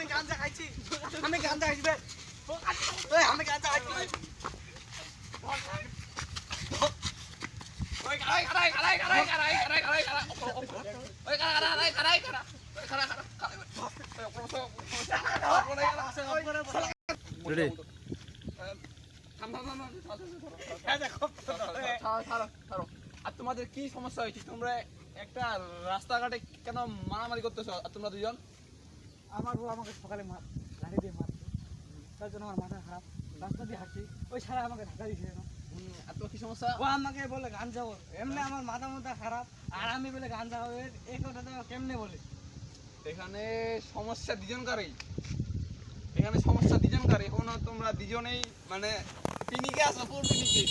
আমি গাঁজা খাইছি বে আমি গাঁজা খাইছি ওই রেডি আর তোমাদের কি সমস্যা হয়েছে? তোমরা একটা রাস্তাঘাটে কেন মারামারি করতেছো তোমরা দুজন? আমার বউ আমাকে সকালে লাঠি দিয়ে মারছে, তার জন্য আমার মাথা খারাপ। রাস্তা দিয়ে হাঁটছি, ওই সারা আমাকে ধাক্কা দিয়েছে। আর তোমার কি সমস্যা? ও আমাকে বলে গাঞ্জা খাবো, এমনি আমার মাথা খারাপ, আর আমি বলে গাঞ্জা খাবো, এই কথাটা কেমনে বলে? এখানে সমস্যা দুজনকারই, এখানে সমস্যা দুজনকারই। এখনো তোমরা দুজনেই মানে পিনিকে আসো, পুরো পিনিকে।